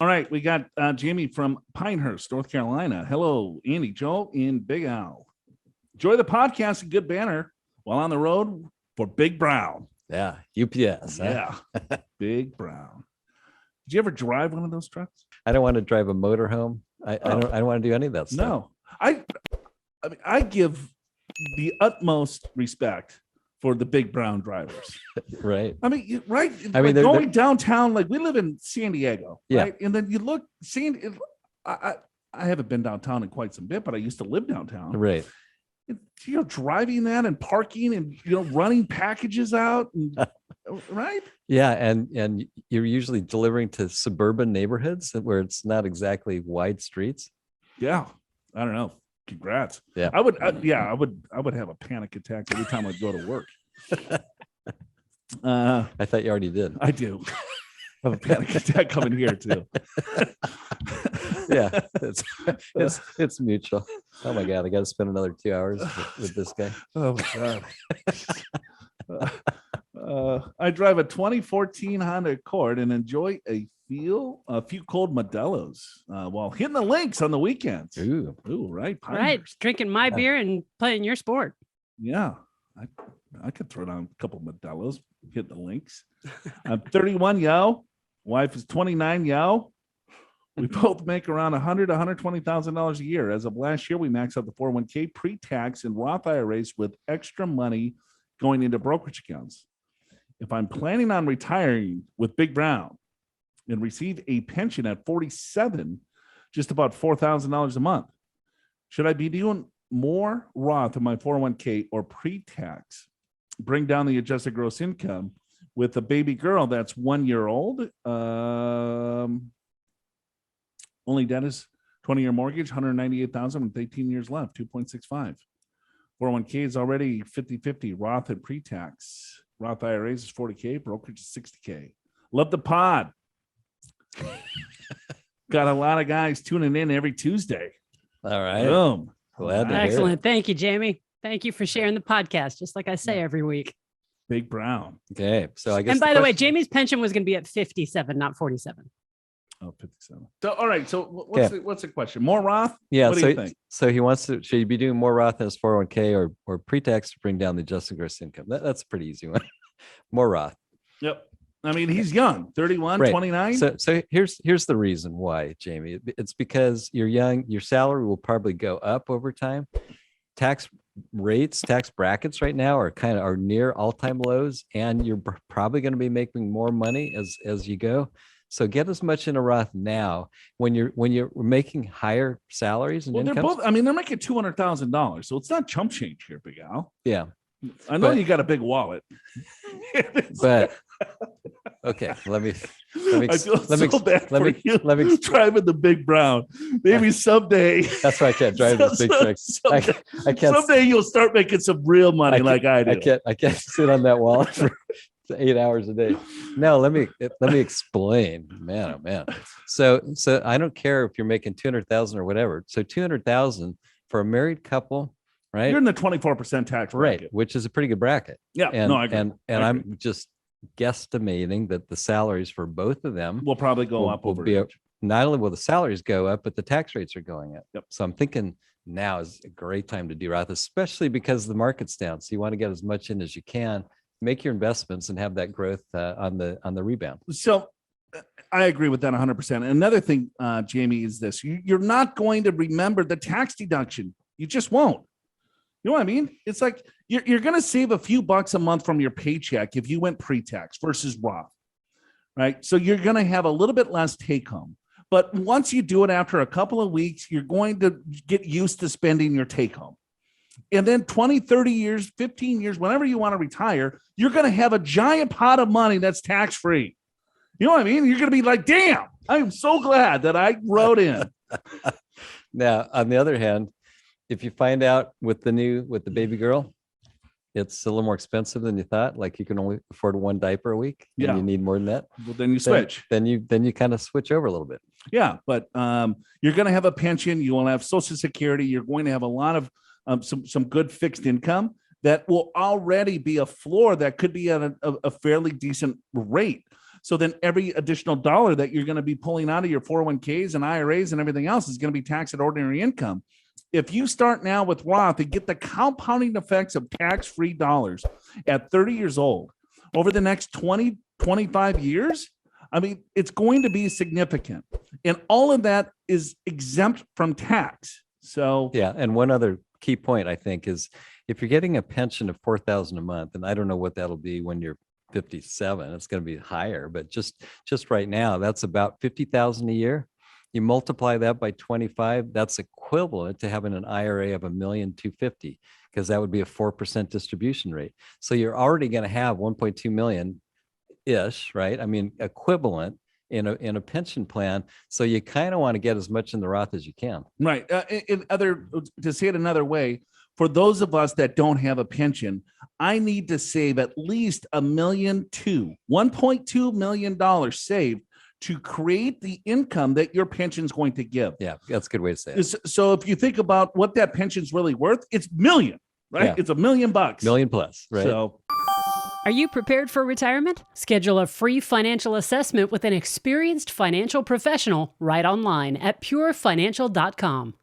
All right, we got Jayme from Pinehurst, North Carolina. Hello, Andi, Joe, and Big Al. Enjoy the podcast and good banner while on the road for Big Brown. Yeah, UPS. Yeah, Big Brown. Did you ever drive one of those trucks? I don't want to drive a motorhome. I don't want to do any of that stuff. No, I give the utmost respect for the Big Brown drivers. Right. I mean, right. I mean, like going downtown, like we live in San Diego, yeah. Right? And then you look, I haven't been downtown in quite some bit, but I used to live downtown. Right. Driving that and parking and, running packages out. And, right. Yeah. And you're usually delivering to suburban neighborhoods where it's not exactly wide streets. Yeah. I don't know. Congrats. Yeah. I would have a panic attack every time I'd go to work. I thought you already did. I do. I have a panic attack coming here too. Yeah, it's mutual. Oh my God, I got to spend another 2 hours with this guy. Oh my God. I drive a 2014 Honda Accord and enjoy a few cold Modelos while hitting the links on the weekends. Ooh, right. Right. Drinking my beer and playing your sport. Yeah. I could throw down a couple Modelos, hit the links. I'm 31, yo. Wife is 29, yo. We both make around $120,000 a year. As of last year, we maxed out the 401k, pre-tax, and Roth IRAs with extra money going into brokerage accounts. If I'm planning on retiring with Big Brown and receive a pension at 47, just about $4,000 a month, should I be doing more Roth in my 401k or pre-tax? Bring down the adjusted gross income with a baby girl that's 1 year old. Only debt is 20-year mortgage, $198,000 with 18 years left, 2.65. 401k is already 50-50, Roth and pre-tax. Roth IRAs is 40K, brokerage is 60K. Love the pod. Got a lot of guys tuning in every Tuesday. All right. Boom. Glad to hear Excellent. Thank you, Jayme. Thank you for sharing the podcast, just like I say every week. Big Brown. Okay. So I guess. And by the way, Jamie's pension was going to be at 57, not 47. Oh, 57. So, all right. So what's the question? More Roth? Yeah. What do you think? So he wants to, should he be doing more Roth in his 401k or pre-tax to bring down the adjusted gross income? That's a pretty easy one. More Roth. Yep. I mean, he's young, 31, Right. 29. So here's the reason why, Jayme. It's because you're young, your salary will probably go up over time. Tax rates, tax brackets right now are near all-time lows, and you're probably going to be making more money as you go. So get as much in a Roth now when you're making higher salaries and Well, incomes. they're making $200,000, so it's not chump change here, Big Al. Yeah. I know you got a big wallet, but okay, let me I feel so bad for you let me driving the Big Brown. Maybe someday. That's why I can't drive this big truck. I can't. Someday you'll start making some real money like I do. I can't sit on that wallet for 8 hours a day. No, let me explain. Man, oh man. So I don't care if you're making 200,000 or whatever. So 200,000 for a married couple, right? You're in the 24% tax bracket, right? Which is a pretty good bracket. Yeah, and, I agree. And I'm just guesstimating that the salaries for both of them will probably go up over. Not only will the salaries go up, but the tax rates are going up. Yep. So I'm thinking now is a great time to do Roth, especially because the market's down. So you want to get as much in as you can, make your investments, and have that growth on the rebound. So I agree with that 100%. Another thing, Jayme, is this: you're not going to remember the tax deduction. You just won't. You know what I mean? It's like you're going to save a few bucks a month from your paycheck if you went pre-tax versus Roth, right? So you're going to have a little bit less take home. But once you do it after a couple of weeks, you're going to get used to spending your take home. And then 20, 30 years, 15 years, whenever you want to retire, you're going to have a giant pot of money that's tax-free. You know what I mean? You're going to be like, damn, I'm so glad that I wrote in. Now, on the other hand, if you find out with the baby girl, it's a little more expensive than you thought. Like you can only afford one diaper a week, and you need more than that. Well, then you switch. Then you kind of switch over a little bit. Yeah, but you're going to have a pension. You will have Social Security. You're going to have a lot of some good fixed income that will already be a floor that could be at a fairly decent rate. So then every additional dollar that you're going to be pulling out of your 401ks and IRAs and everything else is going to be taxed at ordinary income. If you start now with Roth and get the compounding effects of tax-free dollars at 30 years old over the next 20, 25 years, I mean, it's going to be significant. And all of that is exempt from tax. So Yeah. And one other key point, I think, is if you're getting a pension of $4,000 a month, and I don't know what that'll be when you're 57, it's going to be higher, but just right now, that's about 50,000 a year. You multiply that by 25, that's equivalent to having an IRA of $1,250,000, because that would be a 4% distribution rate. So you're already going to have 1.2 million ish, right? I mean, equivalent in a pension plan. So you kind of want to get as much in the Roth as you can. right. To say it another way, for those of us that don't have a pension, I need to save at least $1.2 million saved to create the income that your pension is going to give. Yeah, that's a good way to say it. So if you think about what that pension is really worth, it's million, right? Yeah. It's $1 million. Million plus, right? So Are you prepared for retirement? Schedule a free financial assessment with an experienced financial professional right online at purefinancial.com.